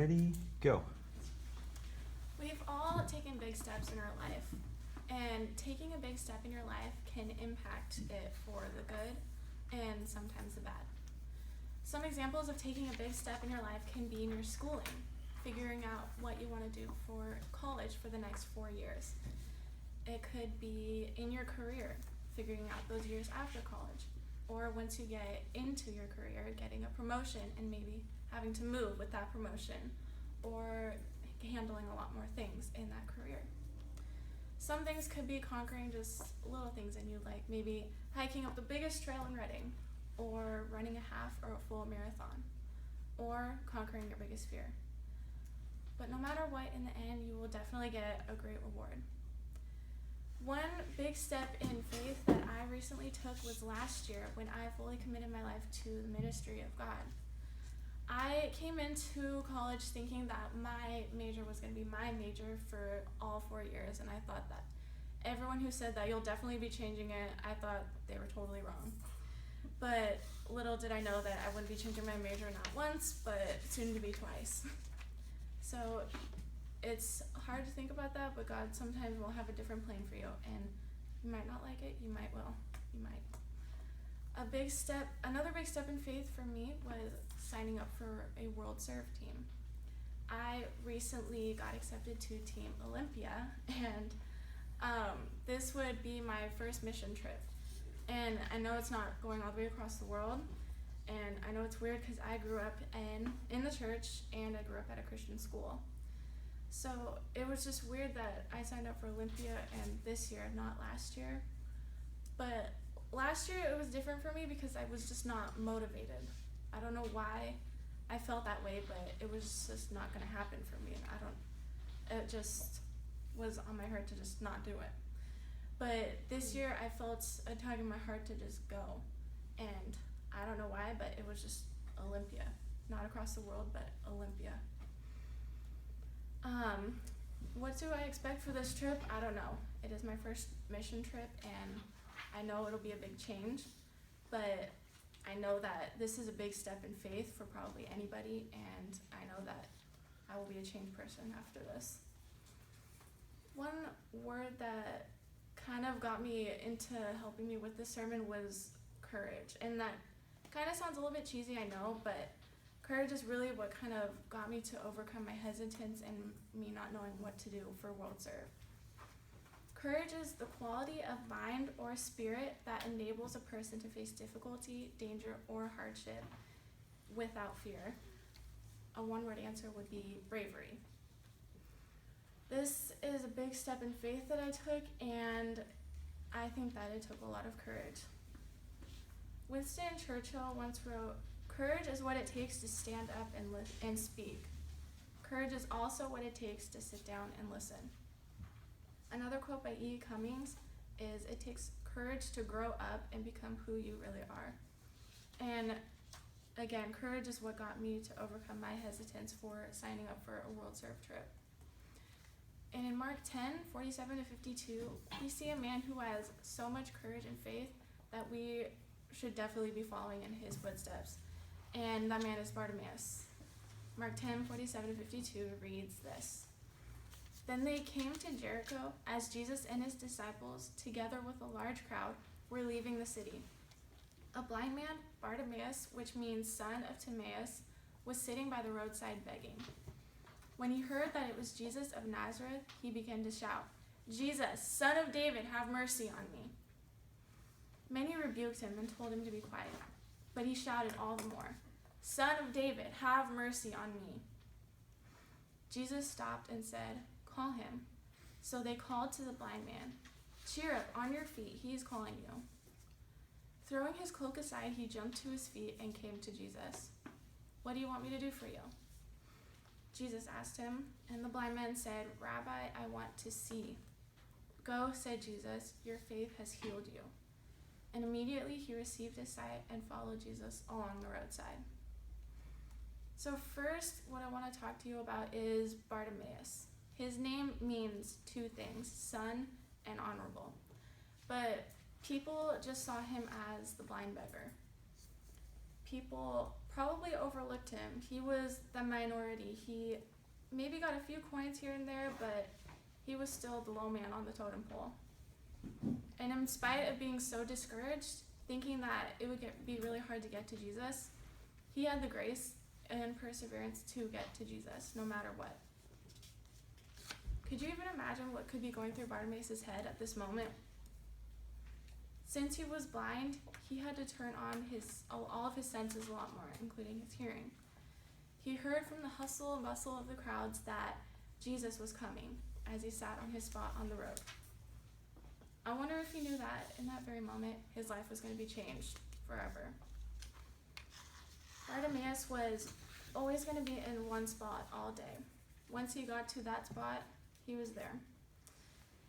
Ready, go. We've all taken big steps in our life, and taking a big step in your life can impact it for the good and sometimes the bad. Some examples of taking a big step in your life can be in your schooling, figuring out what you want to do for college for the next 4 years. It could be in your career, figuring out those years after college, or once you get into your career, getting a promotion and maybe having to move with that promotion, or handling a lot more things in that career. Some things could be conquering just little things in you, like maybe hiking up the biggest trail in Reading, or running a half or a full marathon, or conquering your biggest fear. But no matter what, in the end, you will definitely get a great reward. One big step in faith that I recently took was last year when I fully committed my life to the ministry of God. I came into college thinking that my major was going to be my major for all 4 years, and I thought that everyone who said that you'll definitely be changing it, I thought they were totally wrong. But little did I know that I wouldn't be changing my major not once, but soon to be twice. So it's hard to think about that, but God sometimes will have a different plan for you, and you might not like it, you might will, you might. Another big step in faith for me was signing up for a World Serve team. I recently got accepted to Team Olympia, and this would be my first mission trip. And I know it's not going all the way across the world, and I know it's weird because I grew up in the church, and I grew up at a Christian school. So it was just weird that I signed up for Olympia and this year, not last year. But last year it was different for me because I was just not motivated. I don't know why I felt that way, but it was just not going to happen for me. And it just was on my heart to just not do it. But this year I felt a tug in my heart to just go. And I don't know why, but it was just Olympia. Not across the world, but Olympia. What do I expect for this trip? I don't know. It is my first mission trip, and I know it'll be a big change, but I know that this is a big step in faith for probably anybody, and I know that I will be a changed person after this. One word that kind of got me into helping me with this sermon was courage, and that kind of sounds a little bit cheesy, I know, but courage is really what kind of got me to overcome my hesitance and me not knowing what to do for World Serve. Courage is the quality of mind or spirit that enables a person to face difficulty, danger, or hardship without fear. A one-word answer would be bravery. This is a big step in faith that I took, and I think that it took a lot of courage. Winston Churchill once wrote, "Courage is what it takes to stand up and speak. Courage is also what it takes to sit down and listen." Another quote by E. Cummings is, "It takes courage to grow up and become who you really are." And again, courage is what got me to overcome my hesitance for signing up for a World Serve trip. And in Mark 10:47-52, we see a man who has so much courage and faith that we should definitely be following in his footsteps. And that man is Bartimaeus. Mark 10:47-52 reads this: "Then they came to Jericho as Jesus and his disciples, together with a large crowd, were leaving the city. A blind man, Bartimaeus, which means son of Timaeus, was sitting by the roadside begging. When he heard that it was Jesus of Nazareth, he began to shout, 'Jesus, Son of David, have mercy on me.' Many rebuked him and told him to be quiet, but he shouted all the more, 'Son of David, have mercy on me.' Jesus stopped and said, 'Call him.' So they called to the blind man, 'Cheer up, on your feet, he is calling you.' Throwing his cloak aside, he jumped to his feet and came to Jesus. 'What do you want me to do for you?' Jesus asked him, and the blind man said, 'Rabbi, I want to see.' 'Go,' said Jesus, 'your faith has healed you.' And immediately he received his sight and followed Jesus along the roadside." So first, what I want to talk to you about is Bartimaeus. His name means two things, son and honorable. But people just saw him as the blind beggar. People probably overlooked him. He was the minority. He maybe got a few coins here and there, but he was still the low man on the totem pole. And in spite of being so discouraged, thinking that it would be really hard to get to Jesus, he had the grace and perseverance to get to Jesus, no matter what. Could you even imagine what could be going through Bartimaeus' head at this moment? Since he was blind, he had to turn on all of his senses a lot more, including his hearing. He heard from the hustle and bustle of the crowds that Jesus was coming as he sat on his spot on the road. I wonder if he knew that in that very moment his life was going to be changed forever. Bartimaeus was always going to be in one spot all day. Once he got to that spot, he was there.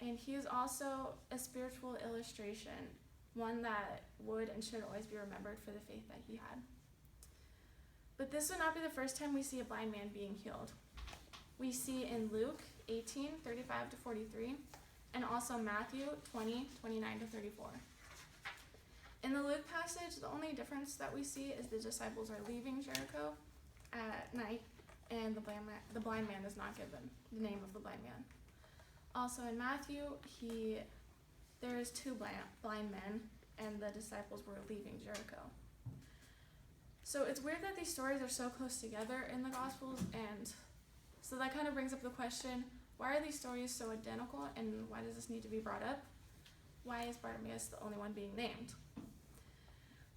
And he is also a spiritual illustration, one that would and should always be remembered for the faith that he had. But this would not be the first time we see a blind man being healed. We see in Luke 18:35-43, and also Matthew 20:29-34. In the Luke passage, the only difference that we see is the disciples are leaving Jericho at night, and the blind man is not given the name of the blind man. Also in Matthew, there's two blind men, and the disciples were leaving Jericho. So it's weird that these stories are so close together in the Gospels, and so that kind of brings up the question, why are these stories so identical, and why does this need to be brought up? Why is Bartimaeus the only one being named?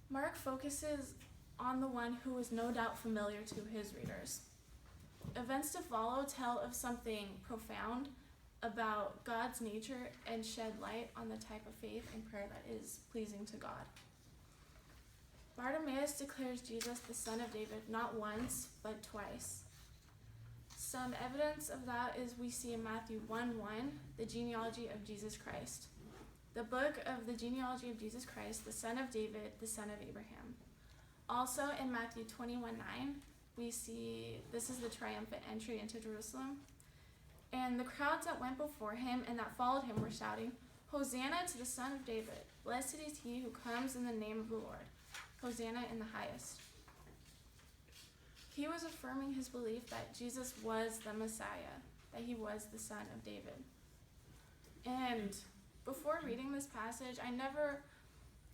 Mark focuses on the one who is no doubt familiar to his readers. Events to follow tell of something profound about God's nature and shed light on the type of faith and prayer that is pleasing to God. Bartimaeus declares Jesus the Son of David not once, but twice. Some evidence of that is we see in Matthew 1:1, the genealogy of Jesus Christ. The book of the genealogy of Jesus Christ, the son of David, the son of Abraham. Also in Matthew 21:9, we see this is the triumphant entry into Jerusalem. And the crowds that went before him and that followed him were shouting, "Hosanna to the Son of David. Blessed is he who comes in the name of the Lord. Hosanna in the highest." He was affirming his belief that Jesus was the Messiah, that he was the Son of David. And before reading this passage, I never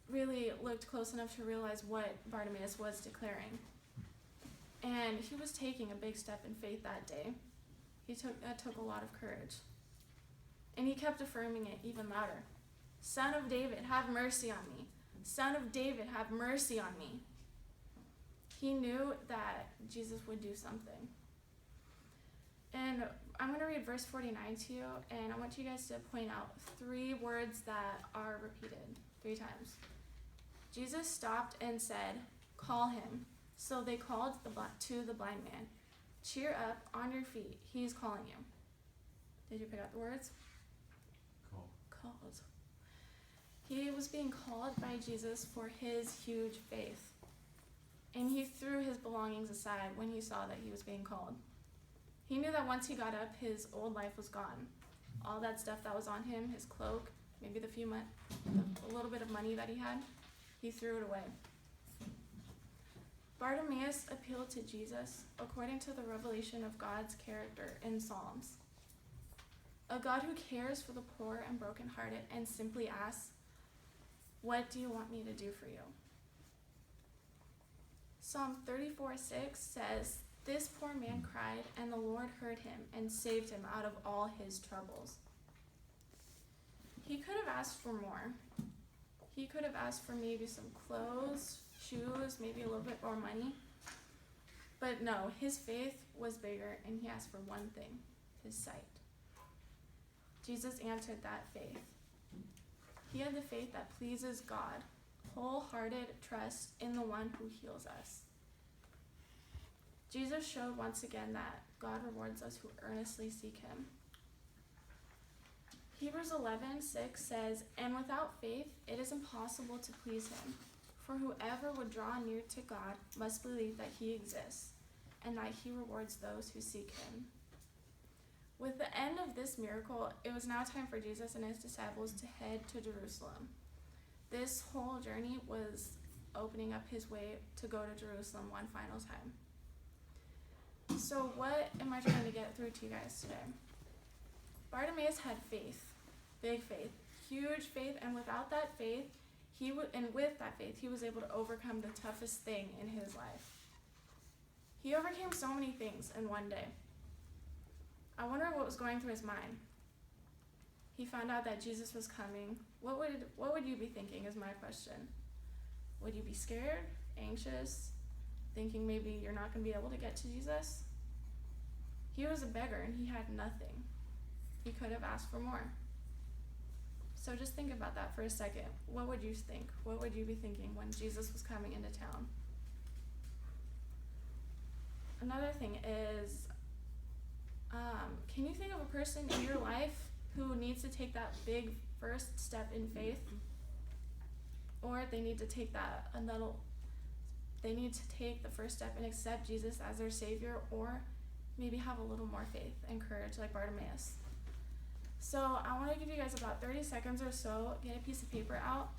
really looked close enough to realize what Bartimaeus was declaring. And he was taking a big step in faith that day. That took a lot of courage. And he kept affirming it even louder. "Son of David, have mercy on me. Son of David, have mercy on me." He knew that Jesus would do something. And I'm going to read verse 49 to you, and I want you guys to point out 3 words that are repeated 3 times. Jesus stopped and said, "Call him." So they called to the blind man, "Cheer up, on your feet, he's calling you." Did you pick out the words? Called. He was being called by Jesus for his huge faith. And he threw his belongings aside when he saw that he was being called. He knew that once he got up, his old life was gone. All that stuff that was on him, his cloak, maybe the little bit of money that he had, he threw it away. Bartimaeus appealed to Jesus according to the revelation of God's character in Psalms. A God who cares for the poor and brokenhearted and simply asks, "What do you want me to do for you?" Psalm 34:6 says, "This poor man cried, and the Lord heard him and saved him out of all his troubles." He could have asked for more. He could have asked for maybe some clothes, shoes, maybe a little bit more money. But no, his faith was bigger, and he asked for one thing, his sight. Jesus answered that faith. He had the faith that pleases God, wholehearted trust in the one who heals us. Jesus showed once again that God rewards us who earnestly seek him. Hebrews 11:6 says, "And without faith it is impossible to please him. For whoever would draw near to God must believe that he exists, and that he rewards those who seek him." With the end of this miracle, it was now time for Jesus and his disciples to head to Jerusalem. This whole journey was opening up his way to go to Jerusalem one final time. So what am I trying to get through to you guys today? Bartimaeus had faith, big faith, huge faith, and without that faith, with that faith, he was able to overcome the toughest thing in his life. He overcame so many things in one day. I wonder what was going through his mind. He found out that Jesus was coming. What would you be thinking is my question. Would you be scared, anxious, thinking maybe you're not going to be able to get to Jesus? He was a beggar and he had nothing. He could have asked for more. So just think about that for a second. What would you think? What would you be thinking when Jesus was coming into town? Another thing is, can you think of a person in your life who needs to take that big first step in faith? Or they need to take the first step and accept Jesus as their Savior, or maybe have a little more faith and courage like Bartimaeus. So I want to give you guys about 30 seconds or so, get a piece of paper out,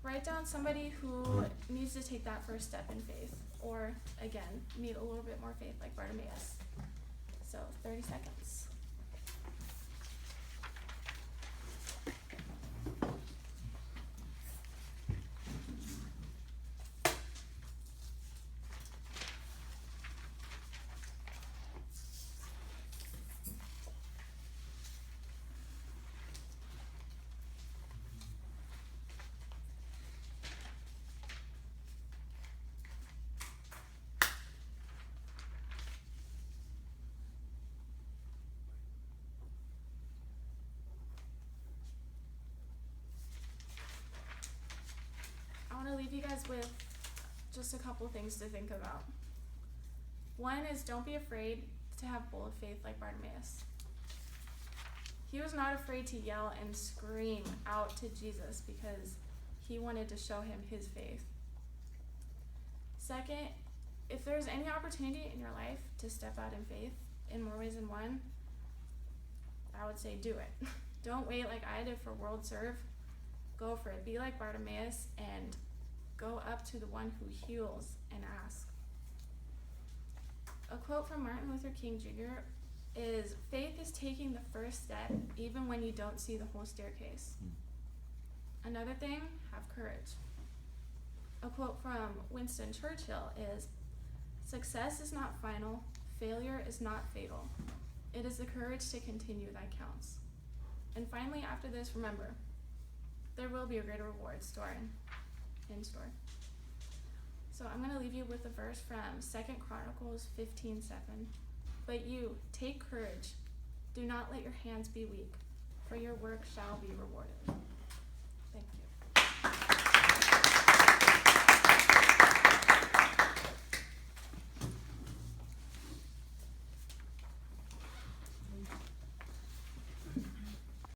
write down somebody who needs to take that first step in faith, or again, need a little bit more faith like Bartimaeus. So 30 seconds. I want to leave you guys with just a couple things to think about. One is, don't be afraid to have bold faith like Bartimaeus. He was not afraid to yell and scream out to Jesus because he wanted to show him his faith. Second, if there's any opportunity in your life to step out in faith in more ways than one, I would say do it. Don't wait like I did for World Serve. Go for it. Be like Bartimaeus and go up to the one who heals and ask. A quote from Martin Luther King Jr. is, "Faith is taking the first step even when you don't see the whole staircase." Another thing, have courage. A quote from Winston Churchill is, "Success is not final, failure is not fatal. It is the courage to continue that counts." And finally, after this, remember, there will be a greater reward in store. So I'm going to leave you with a verse from 2 Chronicles 15:7. "But you, take courage. Do not let your hands be weak, for your work shall be rewarded." Thank you.